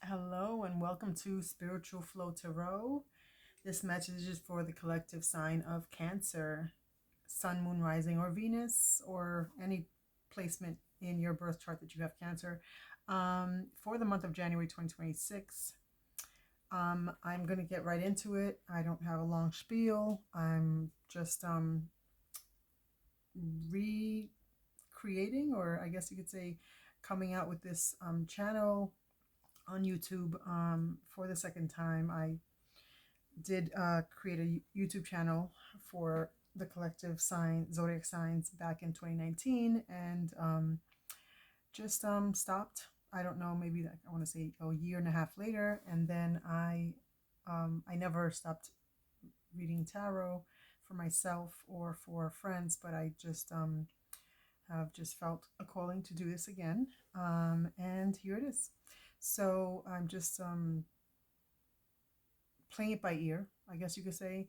Hello and welcome to Spiritual Flow Tarot. This message is for the collective sign of Cancer, Sun, Moon, Rising, or Venus, or any placement in your birth chart that you have Cancer. For the month of January 2026, I'm going to get right into it. I don't have a long spiel. I'm just recreating, or I guess you could say coming out with this channel on YouTube for the second time. I did create a YouTube channel for the collective zodiac signs back in 2019, and just stopped. I don't know, maybe like I want to say a year and a half later, and then I never stopped reading tarot for myself or for friends, but I just have just felt a calling to do this again, and here it is. So I'm just playing it by ear, I guess you could say,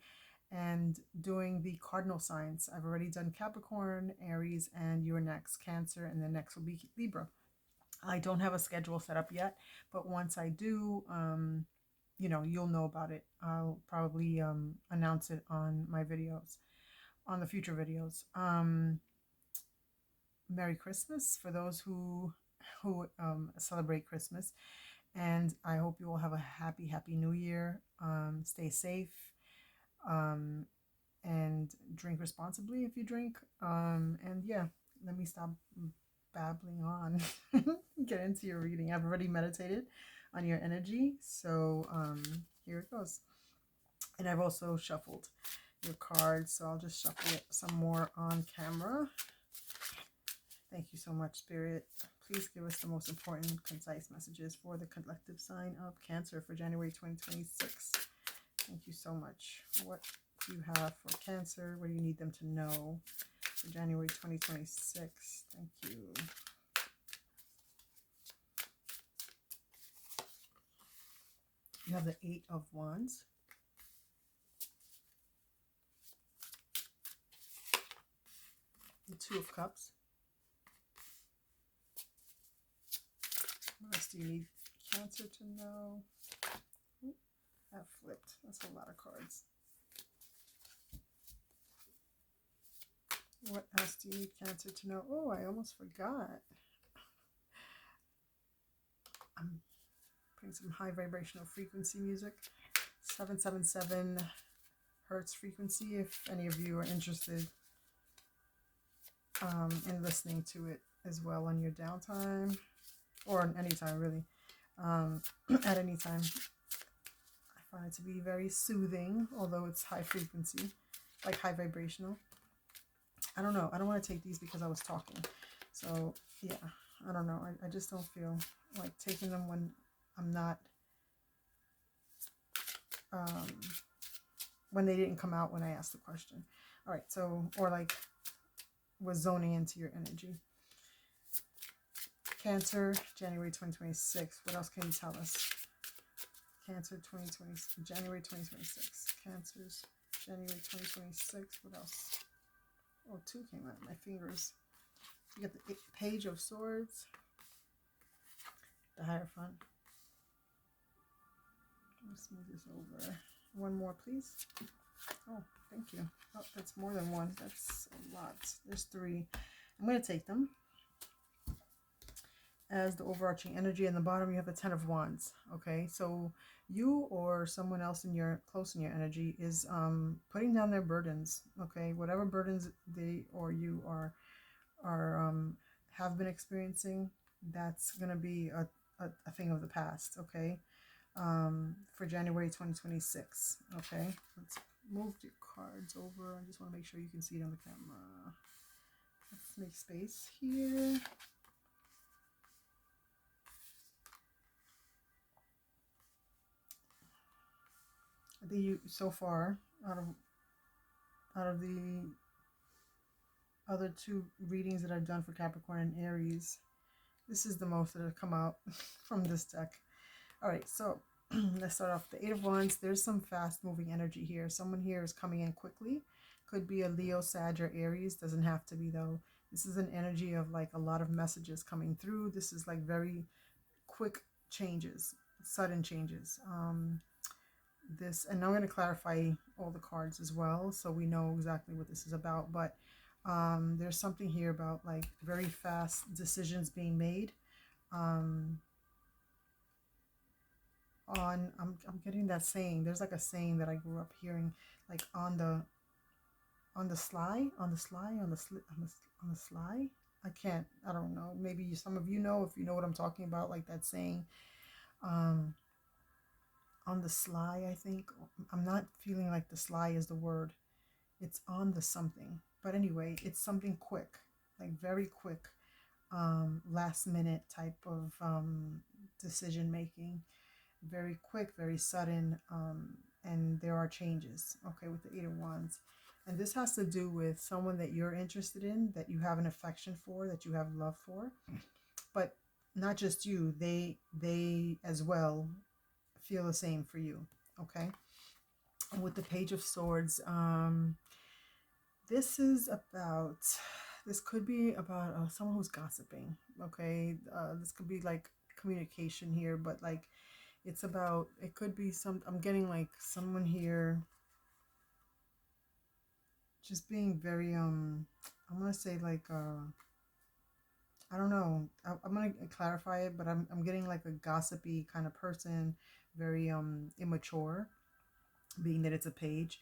and doing the cardinal signs. I've already done Capricorn, Aries, and you're next, Cancer, and then next will be Libra. I don't have a schedule set up yet, but once I do, you'll know about it. I'll probably announce it on my videos, on the future videos. Merry Christmas for those who celebrate Christmas, and I hope you all have a happy New Year. Stay safe, and drink responsibly if you drink. And yeah, let me stop babbling on. Get into your reading. I've already meditated on your energy, so here it goes. And I've also shuffled your cards, so I'll just shuffle it some more on camera. Thank you so much, Spirit. Please give us the most important, concise messages for the collective sign of Cancer for January 2026. Thank you so much. What do you have for Cancer? What do you need them to know for January 2026? Thank you. You have the Eight of Wands. The Two of Cups. What else do you need Cancer to know? Ooh, that flipped. That's a lot of cards. What else do you need Cancer to know? Oh, I almost forgot. I'm putting some high vibrational frequency music. 777 hertz frequency, if any of you are interested in listening to it as well on your downtime, or on any time really. At any time. I find it to be very soothing, although it's high frequency, like high vibrational. I don't know. I don't want to take these because I was talking. So yeah, I don't know. I just don't feel like taking them when I'm not, when they didn't come out when I asked the question. All right, so, or like was zoning into your energy. Cancer, January 2026. What else can you tell us? Cancer 2020, January 2026. Cancers, January 2026. What else? Oh, two came out of my fingers. You got the Page of Swords, the Hierophant. Let's move this over. One more, please. Oh, thank you. Oh, that's more than one. That's a lot. There's three. I'm going to take them as the overarching energy. In the bottom, you have the Ten of Wands. Okay, so you or someone else in your close in your energy is putting down their burdens. Okay, whatever burdens they or you are have been experiencing, that's gonna be a thing of the past. Okay, for January 2026. Okay, let's move your cards over. I just want to make sure you can see it on the camera. Let's make space here. I think you, so far, out of the other two readings that I've done for Capricorn and Aries, this is the most that have come out from this deck. All right, so let's start off the Eight of Wands. There's some fast moving energy here. Someone here is coming in quickly. Could be a Leo, Sag, or Aries. Doesn't have to be though. This is an energy of like a lot of messages coming through. This is like very quick changes. sudden changes. This, and I'm going to clarify all the cards as well, so we know exactly what this is about. But there's something here about like very fast decisions being made. I'm getting that saying. There's like a saying that I grew up hearing, like on the sly, on the sly, on the sly. I don't know. Maybe some of you know, if you know what I'm talking about, like that saying. Um, on the sly, I think. I'm not feeling like the sly is the word. It's on the something. But anyway, it's something quick, like very quick, last minute type of decision making. Very quick, very sudden, and there are changes. Okay, with the Eight of Wands. And this has to do with someone that you're interested in, that you have an affection for, that you have love for. But not just you, they as well feel the same for you. Okay. And with the Page of Swords, this is about, this could be about someone who's gossiping. Okay. This could be like communication here, but like it's about, it could be some, I'm getting like someone here just being very, I'm going to say like, I don't know. I'm going to clarify it, but I'm getting like a gossipy kind of person, very immature, being that it's a page,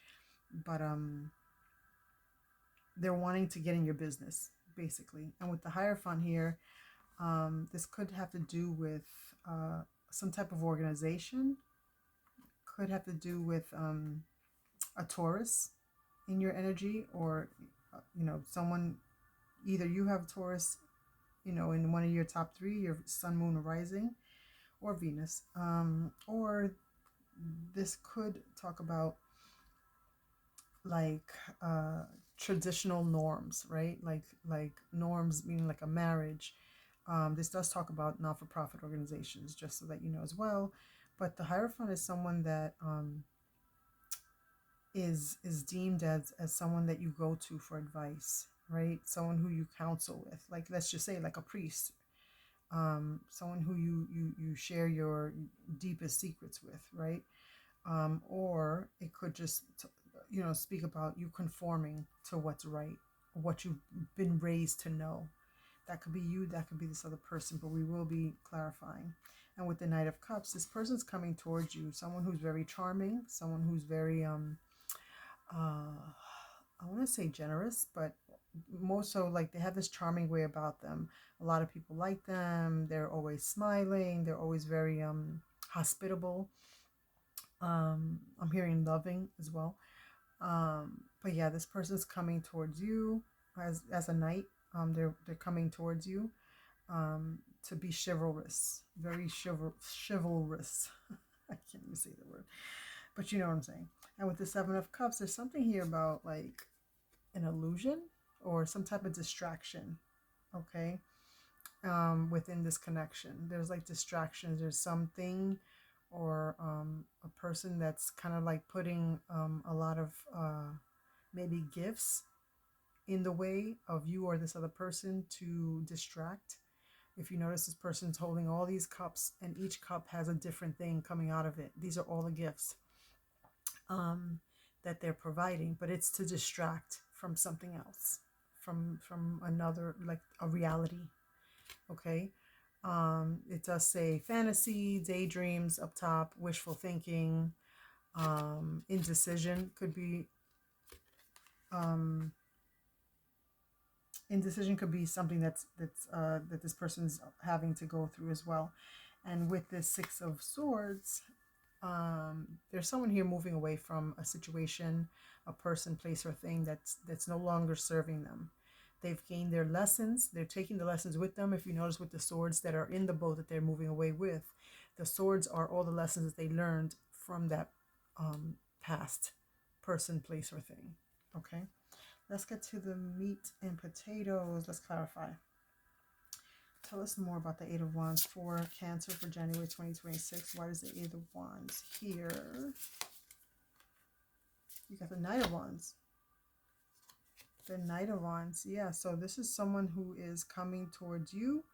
but they're wanting to get in your business basically. And with the Hierophant here, this could have to do with some type of organization, could have to do with a Taurus in your energy, or someone, either you have Taurus, in one of your top three, your sun, moon, or rising, or Venus, or this could talk about like traditional norms, right? Like norms meaning like a marriage. This does talk about not-for-profit organizations, just so that you know as well. But the Hierophant is someone that is deemed as someone that you go to for advice, right? Someone who you counsel with, like let's just say like a priest, someone who you share your deepest secrets with, right? Or it could just speak about you conforming to what's right, what you've been raised to know. That could be you, that could be this other person, but we will be clarifying. And with the Knight of Cups, this person's coming towards you, someone who's very charming, someone who's very I want to say generous, but more so like they have this charming way about them. A lot of people like them. They're always smiling. They're always very hospitable. I'm hearing loving as well. But yeah, this person's coming towards you as a knight. They're coming towards you to be chivalrous, very chivalrous. I can't even say the word, but you know what I'm saying. And with the Seven of Cups, there's something here about like an illusion or some type of distraction. Okay. Within this connection, there's like distractions. There's something or a person that's kind of like putting a lot of maybe gifts in the way of you or this other person to distract. If you notice, this person's holding all these cups, and each cup has a different thing coming out of it. These are all the gifts that they're providing, but it's to distract from something else, from another, like a reality. Okay. It does say fantasy, daydreams up top, wishful thinking, indecision could be indecision could be something that this person's having to go through as well. And with this Six of Swords, there's someone here moving away from a situation, a person, place, or thing that's no longer serving them. They've gained their lessons. They're taking the lessons with them. If you notice with the swords that are in the boat that they're moving away with, the swords are all the lessons that they learned from that past person, place, or thing. Okay, let's get to the meat and potatoes. Let's clarify. Tell us more about the Eight of Wands for Cancer for January 2026. Why is the Eight of Wands here? You got the Knight of Wands. The Knight of Wands. Yeah, so this is someone who is coming towards you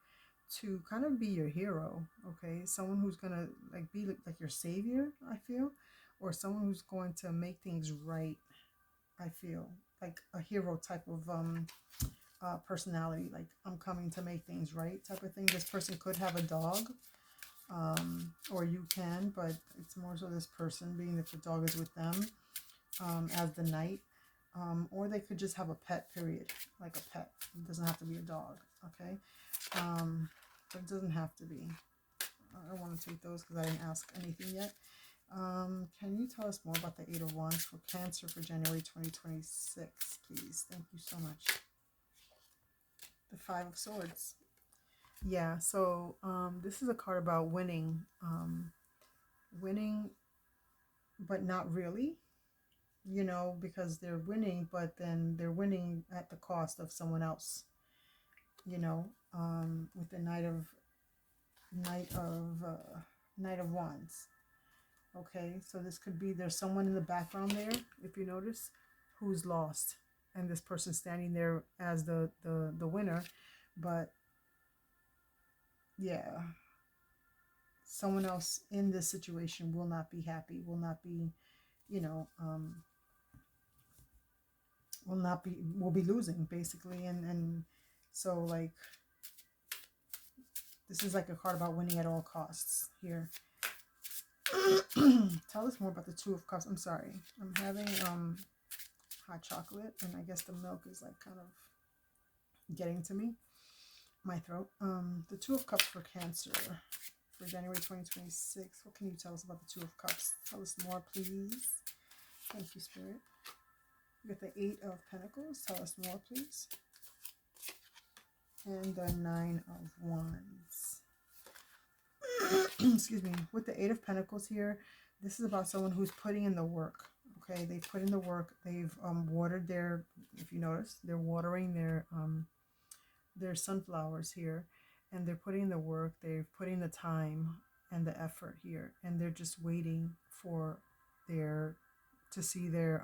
to kind of be your hero, okay? Someone who's gonna like be like your savior, I feel, or someone who's going to make things right, I feel. Like a hero type of personality, like I'm coming to make things right type of thing. This person could have a dog, or you can, but it's more so this person being that the dog is with them as the knight. Or they could just have a pet, period, like a pet. It doesn't have to be a dog, okay? But it doesn't have to be. I don't want to take those because I didn't ask anything yet. Can you tell us more about the Eight of Wands for Cancer for January 2026, please? Thank you so much. The Five of Swords. Yeah, so this is a card about winning. Winning, but not really, you know, because they're winning, but then they're winning at the cost of someone else, you know, with the Knight of Wands. Okay, so this could be there's someone in the background there, if you notice, who's lost, and this person standing there as the winner, but yeah, someone else in this situation will not be happy, will not be, you know, will be losing basically, and so like this is like a card about winning at all costs here. Tell us more about the Two of Cups. I'm sorry, I'm having hot chocolate, and I guess the milk is like kind of getting to me, my throat. The Two of Cups for Cancer for January 2026. What can you tell us about the Two of Cups? Tell us more, please. Thank you, Spirit. We got the Eight of Pentacles. Tell us more, please. And the Nine of Wands. Excuse me. With the Eight of Pentacles here, this is about someone who's putting in the work. Okay, they've put in the work. They've watered their, if you notice, they're watering their sunflowers here, and they're putting in the work. They're putting the time and the effort here, and they're just waiting for to see their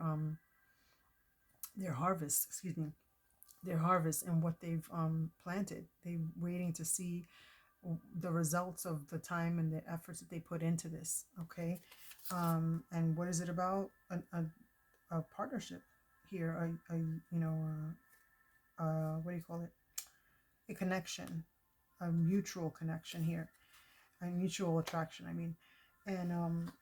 harvest. Excuse me, their harvest and what they've planted. They're waiting to see the results of the time and the efforts that they put into this. Okay, and what is it about? A partnership here, a you know, what do you call it? A connection, a mutual connection here, a mutual attraction. I mean, and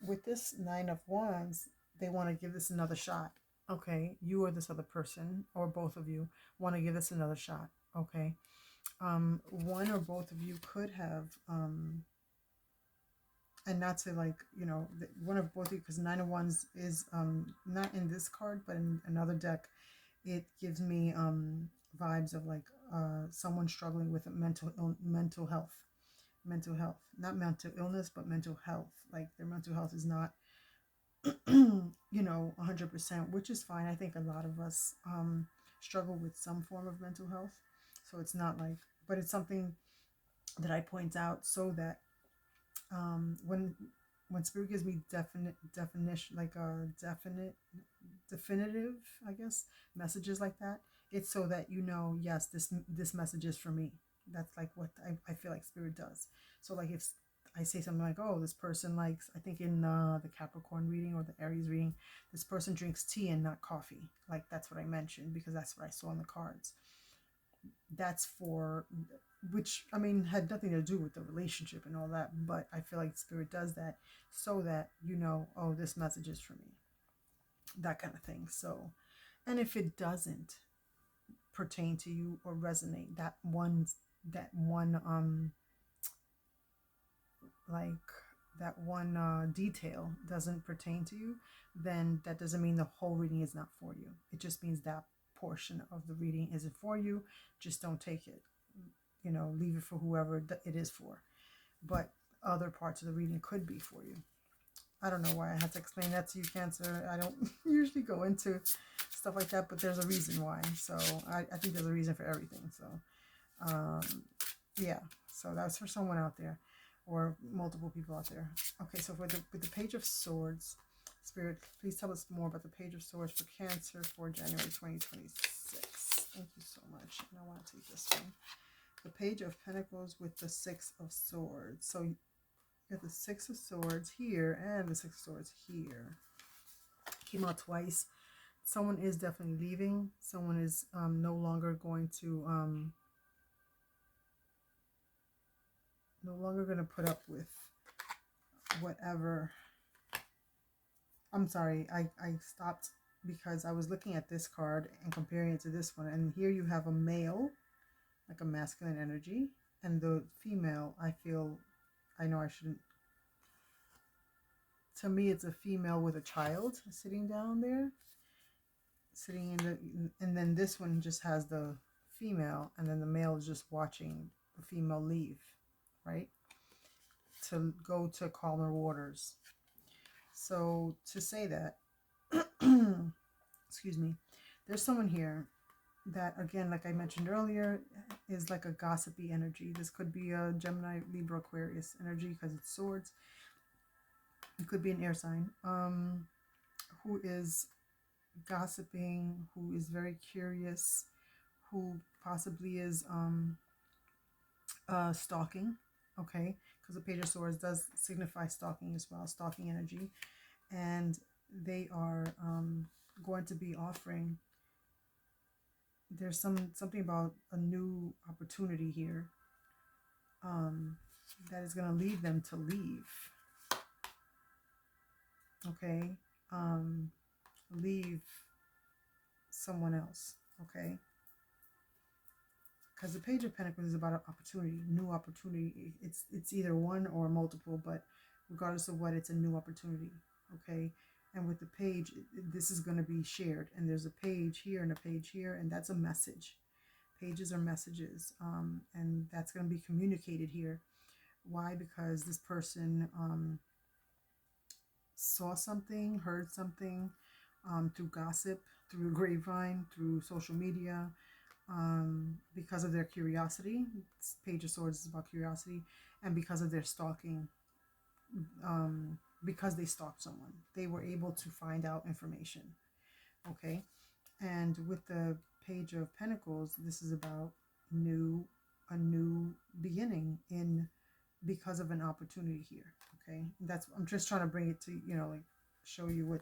with this Nine of Wands, they want to give this another shot. Okay, you or this other person, or both of you, want to give this another shot. Okay, one or both of you could have, and not to like, you know, one of both of you, because Nine of Wands is not in this card, but in another deck, it gives me vibes of like someone struggling with mental health, not mental illness, but mental health. Like their mental health is not you know, 100%, which is fine. I think a lot of us struggle with some form of mental health, so it's not like, but it's something that I point out so that when Spirit gives me definition, like a definitive, I guess, messages like that, it's so that you know, yes, this message is for me. That's like what I feel like Spirit does. So like if I say something like, oh, this person likes, I think in the Capricorn reading or the Aries reading, this person drinks tea and not coffee. Like that's what I mentioned because that's what I saw in the cards. That's for, which I mean had nothing to do with the relationship and all that, but I feel like Spirit does that so that you know, oh, this message is for me, that kind of thing. So, and if it doesn't pertain to you or resonate, that one like that one detail doesn't pertain to you, then that doesn't mean the whole reading is not for you. It just means that portion of the reading isn't for you. Just don't take it, you know, leave it for whoever it is for. But other parts of the reading could be for you. I don't know why I had to explain that to you, Cancer. I don't usually go into stuff like that, but there's a reason why. So I think there's a reason for everything. So yeah, so that's for someone out there or multiple people out there. Okay, so with the Page of Swords, Spirit, please tell us more about the Page of Swords for Cancer for January 2026. Thank you so much. And I want to take this one. the Page of Pentacles with the Six of Swords. So you got the Six of Swords here and the Six of Swords here. Came out twice. Someone is definitely leaving. Someone is no longer going to put up with whatever. I'm sorry, I stopped because I was looking at this card and comparing it to this one, and here you have a male, like a masculine energy, and the female, I know I shouldn't, to me it's a female with a child sitting down there, sitting in the, and then this one just has the female, and then the male is just watching the female leave, right, to go to calmer waters. So to say that, excuse me, there's someone here that, again, like I mentioned earlier, is like a gossipy energy. This could be a Gemini, Libra, Aquarius energy because it's swords. It could be an air sign who is gossiping, who is very curious, who possibly is stalking, okay, because the Page of Swords does signify stalking as well, stalking energy, and they are going to be offering, there's something about a new opportunity here that is going to lead them to leave, okay, leave someone else, okay, because the Page of Pentacles is about an opportunity, new opportunity. It's either one or multiple, but regardless of what, it's a new opportunity, okay. And with the page, this is going to be shared, and there's a page here and a page here, and that's a message. Pages are messages, and that's going to be communicated here. Why? Because this person saw something, heard something through gossip, through grapevine, through social media, because of their curiosity. Page of Swords is about curiosity, and because of their stalking, because they stalked someone, they were able to find out information, okay. And with the Page of Pentacles, this is about a new beginning in, because of an opportunity here, okay. That's, I'm just trying to bring it to, like, show you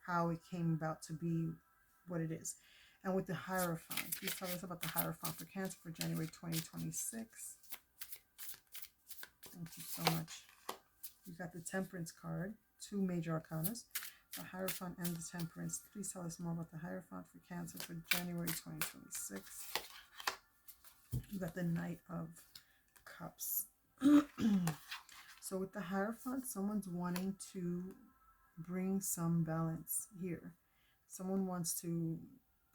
how it came about to be what it is. And with the Hierophant, please tell us about the Hierophant for Cancer for January 2026. Thank you so much. You got the Temperance card, two major arcanas, the Hierophant and the Temperance. Please tell us more about the Hierophant for Cancer for January 2026. You got the Knight of Cups. So with the Hierophant, someone's wanting to bring some balance here. Someone wants to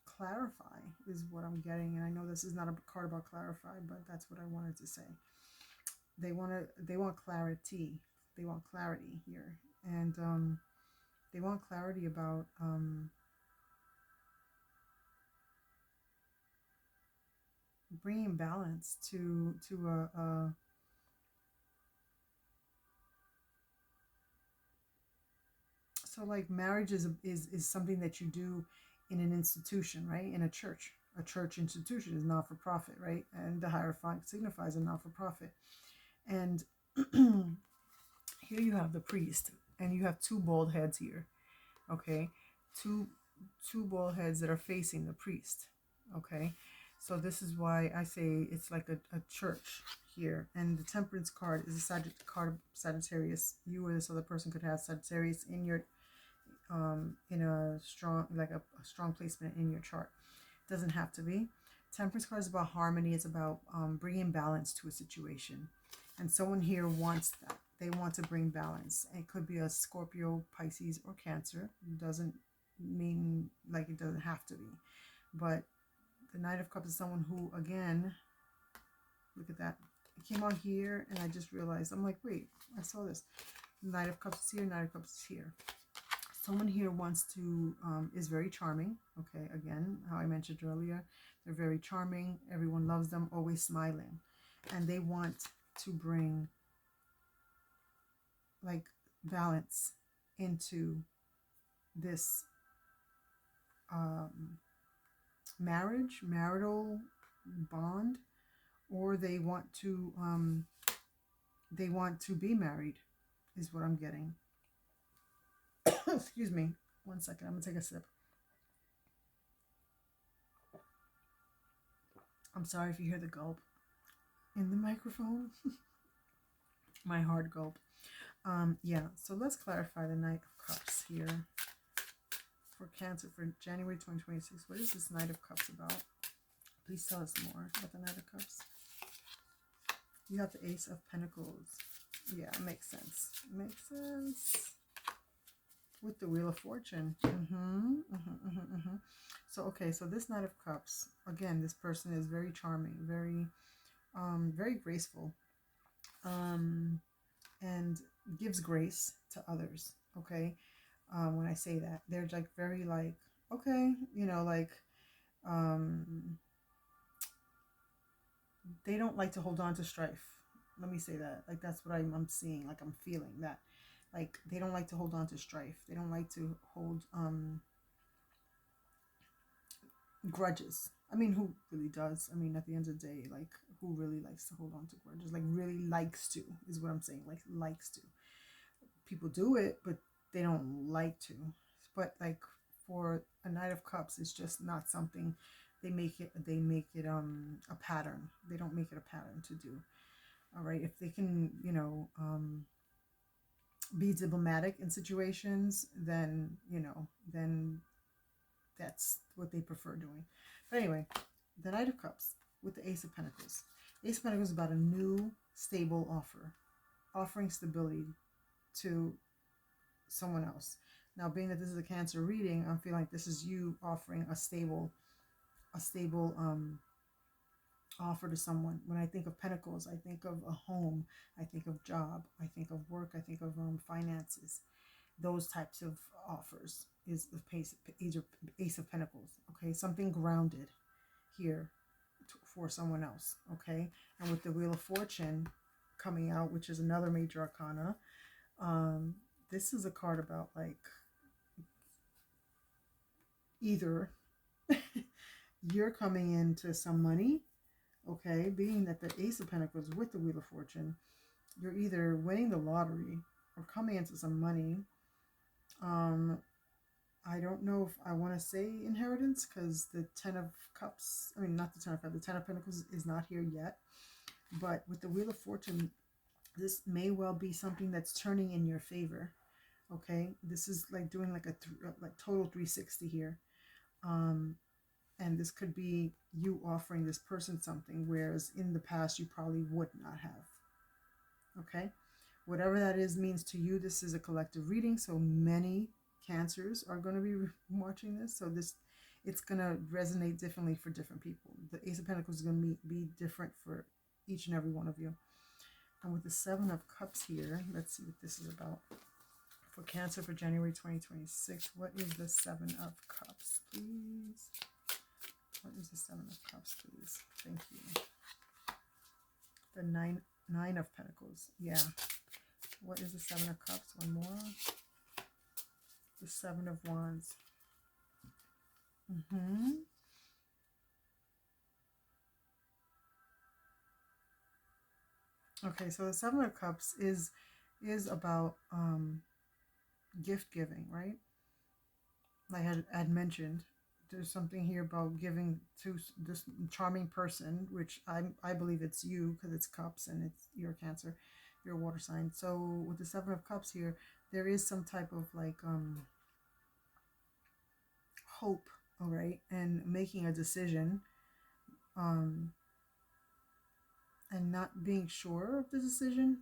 clarify, is what I'm getting. And I know this is not a card about clarify, but that's what I wanted to say. They want clarity. They want clarity here. And they want clarity about bringing balance to a so like marriage is something that you do in an institution, right? In a church. A church institution is not for profit, right? And the Hierophant signifies a not for profit. And here you have the priest, and you have two bald heads here, okay? Two bald heads that are facing the priest, okay? So this is why I say it's like a church here. And the Temperance card is a card of Sagittarius. You or this other person could have Sagittarius in your in a strong, like a strong placement in your chart. It doesn't have to be. Temperance card is about harmony. It's about bringing balance to a situation. And someone here wants that. They want to bring balance. It could be a Scorpio, Pisces, or Cancer. It doesn't mean, like, it doesn't have to be. But the Knight of Cups is someone who, again, look at that. It came out here, and I just realized, I'm like, wait, I saw this. Knight of Cups is here, Knight of Cups is here. Someone here wants to, is very charming. Okay, again, how I mentioned earlier, they're very charming. Everyone loves them, always smiling. And they want to bring, like, balance into this marriage, marital bond, or they want to be married, is what I'm getting. Excuse me. One second. I'm gonna take a sip. I'm sorry if you hear the gulp in the microphone. My hard gulp. Yeah. So let's clarify the Knight of Cups here for Cancer for January 2026. What is this Knight of Cups about? Please tell us more about the Knight of Cups. You have the Ace of Pentacles. Yeah, it makes sense. Makes sense. With the Wheel of Fortune. So, okay, so this Knight of Cups, again, this person is very charming, very graceful, and gives grace to others, okay? When I say that, they're like very like, okay, um, they don't like to hold on to strife. Let me say that. Like, that's what I'm seeing. Like, I'm feeling that. Like, they don't like to hold on to strife. They don't like to hold grudges. I mean, who really does? I mean, at the end of the day, like, who really likes to hold on to grudges? Like, really likes to, is what I'm saying. Like, likes to. People do it, but they don't like to. But, like, for a Knight of Cups, it's just not something. They make it a pattern. They don't make it a pattern to do. All right. If they can, be diplomatic in situations, then, then that's what they prefer doing. But anyway, the Knight of Cups with the Ace of Pentacles. Ace of Pentacles is about a new, stable offer, offering stability to someone else. Now, being that this is a Cancer reading, I'm feeling like this is you offering a stable offer to someone. When I think of Pentacles, I think of a home, I think of job, I think of work, I think of finances. Those types of offers is the Ace of Pentacles. Okay, something grounded here for someone else. Okay, and with the Wheel of Fortune coming out, which is another major arcana, this is a card about like either you're coming into some money. Okay, being that the Ace of Pentacles with the Wheel of Fortune, you're either winning the lottery or coming into some money. I don't know if I want to say inheritance because the Ten of Cups, I mean, not the Ten of Cups, the Ten of Pentacles is not here yet. But with the Wheel of Fortune, this may well be something that's turning in your favor. Okay, this is like doing like a like total 360 here. And this could be you offering this person something, whereas in the past you probably would not have. Okay, whatever that is means to you. This is a collective reading, so many Cancers are going to be watching this, so it's going to resonate differently for different people. The Ace of Pentacles is going to be different for each and every one of you. And with the Seven of Cups here, let's see what this is about for Cancer for January 2026. What is the Seven of Cups, please? What is the Seven of Cups, please? Thank you. The Nine of Pentacles. Yeah. What is the Seven of Cups? One more. The Seven of Wands. Okay, so the Seven of Cups is about gift giving, right? Like I had mentioned, there's something here about giving to this charming person, which I believe it's you because it's cups and it's your Cancer, your water sign. So with the Seven of Cups here, there is some type of like hope, all right, and making a decision, and not being sure of the decision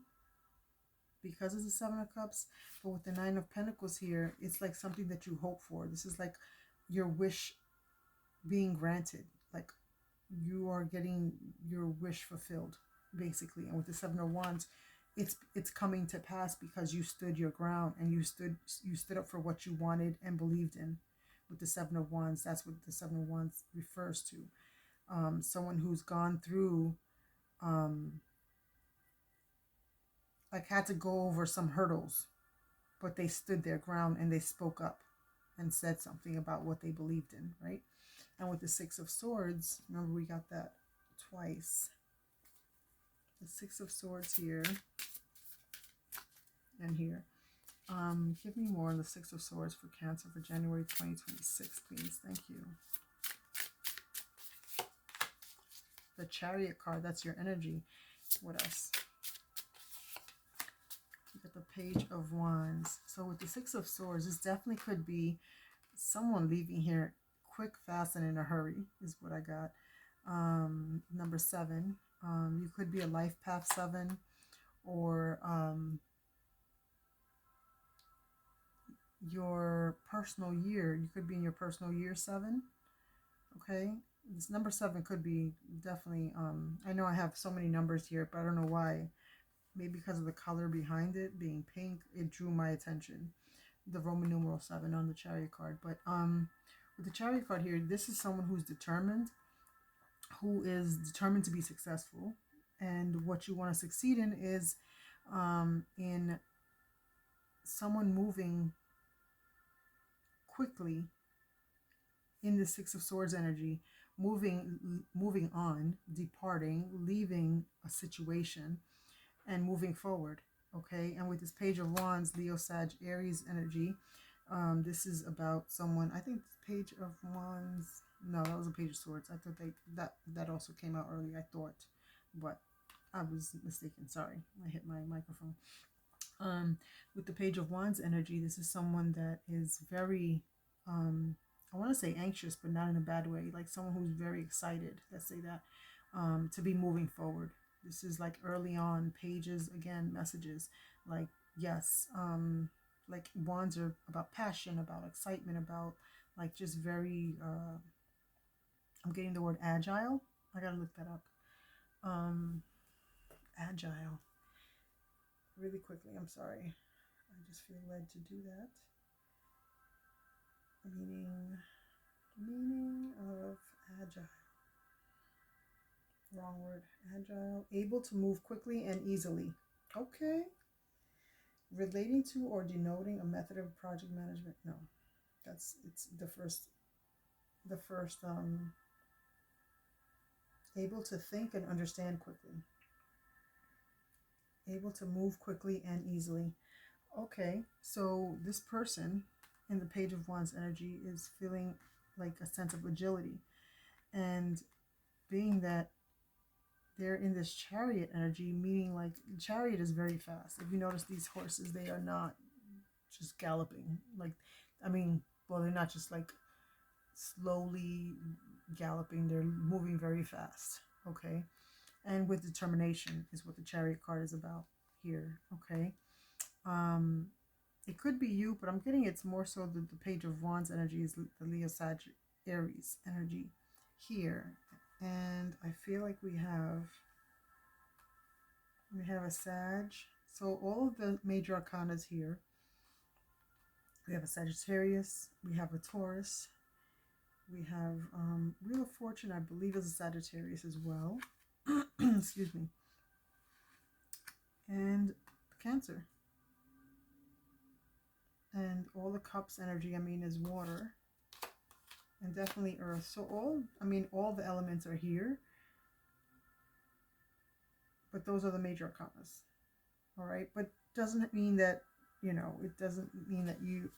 because it's the Seven of Cups. But with the Nine of Pentacles here, it's like something that you hope for. This is like your wish being granted. Like you are getting your wish fulfilled, basically. And with the Seven of Wands, it's coming to pass because you stood your ground and you stood up for what you wanted and believed in. With the Seven of Wands, that's what the Seven of Wands refers to. Someone who's gone through, like had to go over some hurdles, but they stood their ground and they spoke up and said something about what they believed in, right? And with the Six of Swords, remember we got that twice. The Six of Swords here and here. Give me more on the Six of Swords for Cancer for January 2026, please. Thank you. The Chariot card, that's your energy. What else? You got the Page of Wands. So with the Six of Swords, this definitely could be someone leaving here quick, fast, and in a hurry is what I got. Number 7. You could be a life path 7, or your personal year. You could be in your personal year 7. Okay, this number 7 could be definitely I know I have so many numbers here, but I don't know why. Maybe because of the color behind it being pink, it drew my attention. The Roman numeral 7 on the Chariot card. But with the Chariot card here, this is someone who's determined, who is determined to be successful. And what you want to succeed in is in someone moving quickly in the Six of Swords energy, moving on, departing, leaving a situation, and moving forward. Okay, and with this Page of Wands, Leo, Sag, Aries energy, this is about someone. I think this Page of Wands. No, that was a Page of Swords. I thought that also came out early. I thought, but I was mistaken. Sorry, I hit my microphone. With the Page of Wands energy, this is someone that is very, I want to say anxious, but not in a bad way. Like someone who's very excited. Let's say that, to be moving forward. This is like early on pages, again, messages like, yes, like wands are about passion, about excitement, about like just very, I'm getting the word agile. I gotta look that up. Agile. Really quickly, I'm sorry. I just feel led to do that. Meaning of agile. Wrong word. Agile. Able to move quickly and easily. Okay. Relating to or denoting a method of project management. No. It's the first able to think and understand quickly. Able to move quickly and easily. Okay. So this person in the Page of Wands energy is feeling like a sense of agility, and being that they're in this Chariot energy, meaning like Chariot is very fast. If you notice these horses, they are not just galloping. Like, I mean, well, they're not just like slowly galloping, they're moving very fast. Okay, and with determination is what the Chariot card is about here. Okay, it could be you, but I'm getting it's more so the Page of Wands energy is the Leo, Sag, Aries energy here. And I feel like we have a Sag. So all of the major arcanas here. We have a Sagittarius, we have a Taurus, we have Wheel of Fortune, I believe is a Sagittarius as well. Excuse me. And Cancer. And all the Cups energy, I mean, is water. And definitely Earth. So all the elements are here. But those are the major arcanas. All right. But doesn't mean that, it doesn't mean that you,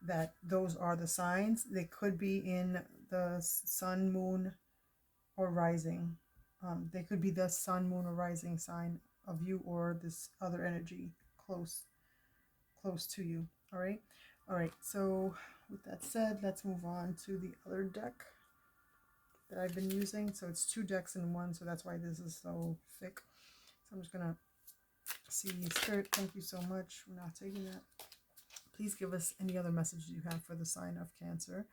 that those are the signs. They could be in the sun, moon, or rising. They could be the sun, moon, or rising sign of you, or this other energy close to you. All right. So with that said, let's move on to the other deck that I've been using. So it's 2 decks in one, so that's why this is so thick. So I'm just gonna see Spirit. Thank you so much. We're not taking that. Please give us any other message you have for the sign of Cancer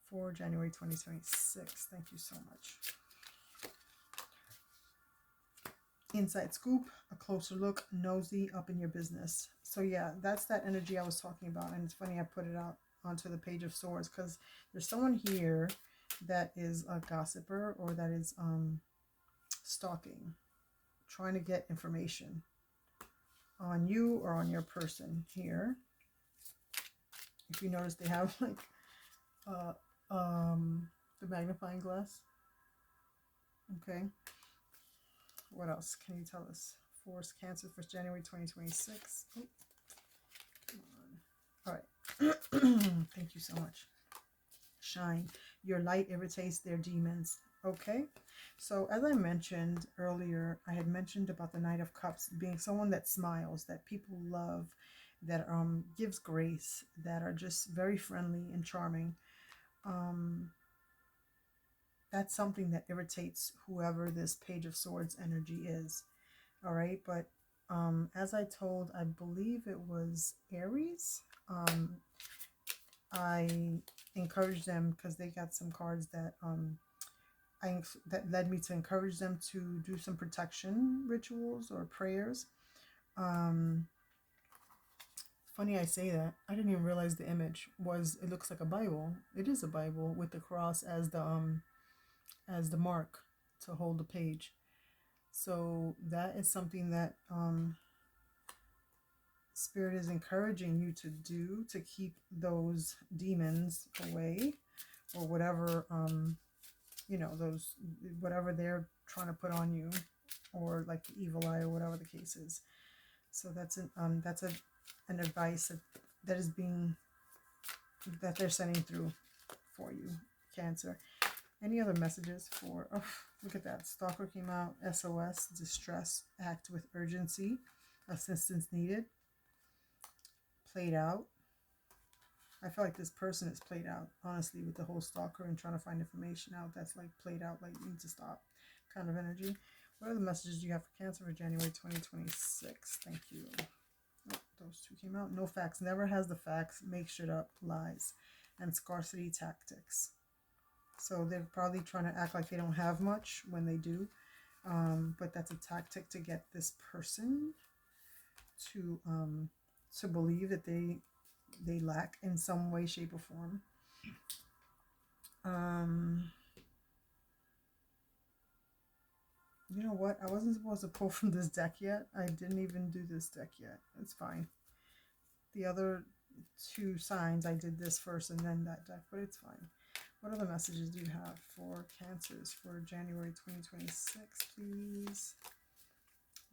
for January 2026. Thank you so much. Inside scoop, a closer look, nosy, up in your business. So yeah, that's that energy I was talking about. And it's funny I put it out onto the Page of Swords because there's someone here that is a gossiper, or that is stalking, trying to get information on you or on your person here. If you notice, they have like the magnifying glass. Okay. What else can you tell us? For Cancer for January 2026. Oh, come on. All right. Thank you so much. Shine. Your light irritates their demons. Okay. So as I mentioned earlier, I had mentioned about the Knight of Cups being someone that smiles, that people love, that gives grace, that are just very friendly and charming. That's something that irritates whoever this Page of Swords energy is. All right, but as I told, I believe it was Aries. I encouraged them because they got some cards that that led me to encourage them to do some protection rituals or prayers. Funny I say that. I didn't even realize the image was. It looks like a Bible. It is a Bible with the cross as the mark to hold the page. So that is something that Spirit is encouraging you to do to keep those demons away, or whatever those, whatever they're trying to put on you, or like the evil eye, or whatever the case is. So that's an advice that is being, that they're sending through for you, Cancer. Any other messages for, oh, look at that, Stalker came out, SOS, distress, act with urgency, assistance needed, played out. I feel like this person is played out, honestly, with the whole stalker and trying to find information out. That's like played out, like need to stop kind of energy. What are the messages you have for Cancer for January 2026? Thank you. Oh, those two came out. No facts. Never has the facts. Make shit up. Lies. And scarcity tactics. So they're probably trying to act like they don't have much when they do. But that's a tactic to get this person to believe that they lack in some way, shape, or form. You know what? I wasn't supposed to pull from this deck yet. I didn't even do this deck yet. It's fine. The other two signs, I did this first and then that deck, but it's fine. What other messages do you have for Cancers for January 2026, please?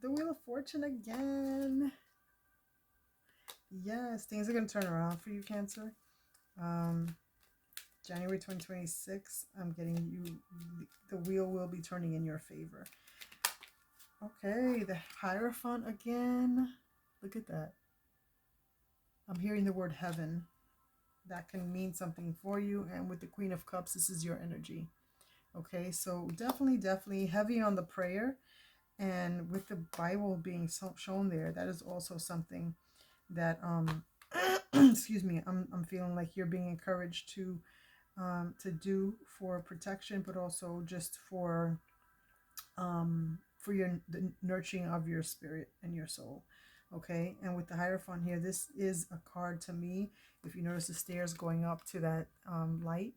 The Wheel of Fortune again. Yes, things are going to turn around for you, Cancer. January 2026, I'm getting you, the wheel will be turning in your favor. Okay, the Hierophant again. Look at that. I'm hearing the word heaven. That can mean something for you. And with the Queen of Cups, this is your energy. Okay, so definitely heavy on the prayer. And with the Bible being shown there, that is also something that, excuse me, I'm feeling like you're being encouraged to do for protection, but also just for the nurturing of your spirit and your soul. Okay, and with the Hierophant here, this is a card to me. If you notice the stairs going up to that light,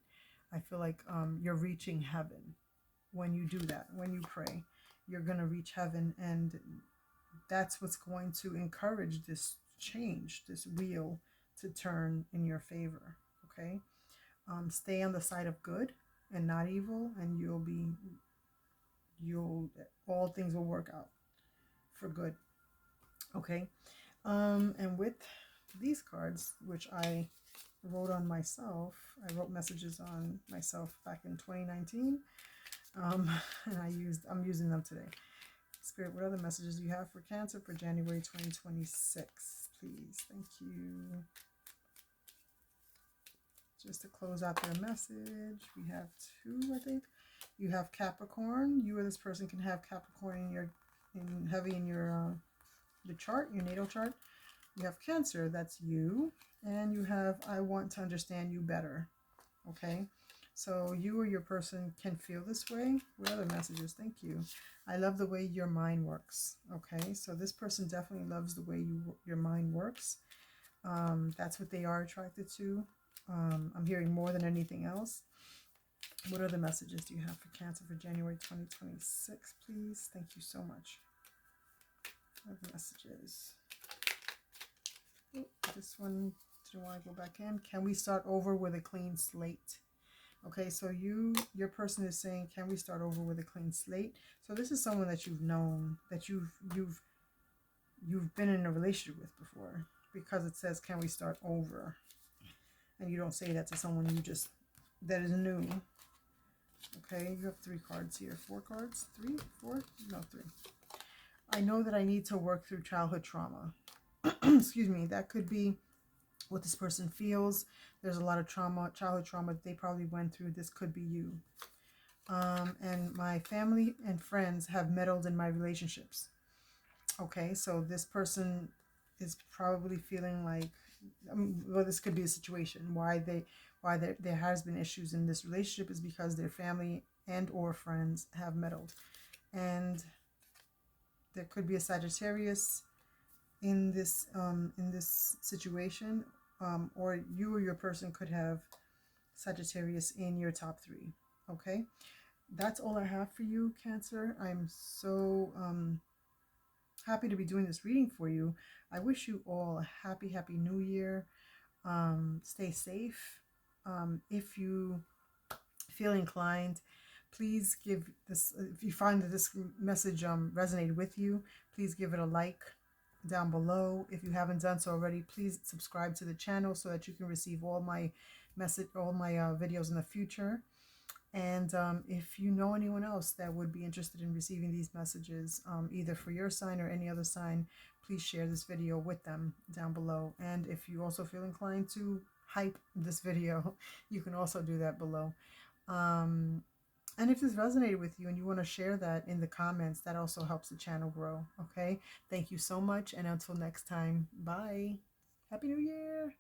I feel like you're reaching heaven when you do that. When you pray, you're going to reach heaven, and that's what's going to encourage this change, this wheel to turn in your favor. Okay, stay on the side of good and not evil, and all things will work out for good. Okay, and with these cards, which I wrote on myself, I wrote messages on myself back in 2019, and I'm using them today. Spirit, what other messages do you have for Cancer for January 2026, please? Thank you. Just to close out their message, we have two, I think. You have Capricorn. You or this person can have Capricorn heavy in your chart, your natal chart. You have Cancer, that's you. And you have I want to understand you better. Okay, so you or your person can feel this way. What other messages? Thank you. I love the way your mind works. Okay, so this person definitely loves the way your mind works. That's what they are attracted to. I'm hearing more than anything else. What other messages do you have for Cancer for January 2026, please? Thank you so much. What other messages? Oh, this one didn't want to go back in. Can we start over with a clean slate? Okay, so your person is saying, can we start over with a clean slate? So this is someone that you've known, that you've been in a relationship with before, because it says, can we start over? And you don't say that to someone that is new. Okay, you have 3 cards here. 4 cards? 3? 4? No, 3. I know that I need to work through childhood trauma. Excuse me. That could be what this person feels. There's a lot of trauma, childhood trauma that they probably went through. This could be you. And my family and friends have meddled in my relationships. Okay, so this person is probably feeling like, well, this could be a situation why there has been issues in this relationship is because their family and or friends have meddled, and there could be a Sagittarius in this situation, or you or your person could have Sagittarius in your top 3. Okay, that's all I have for you, Cancer. I'm so happy to be doing this reading for you. I wish you all a happy new year. Stay safe. If you feel inclined, please give this, if you find that this message resonated with you, please give it a like down below. If you haven't done so already, please subscribe to the channel so that you can receive all my videos in the future. And if you know anyone else that would be interested in receiving these messages, either for your sign or any other sign, please share this video with them down below. And if you also feel inclined to hype this video, you can also do that below. And if this resonated with you and you want to share that in the comments, that also helps the channel grow. Okay, thank you so much, and until next time, bye. Happy New Year.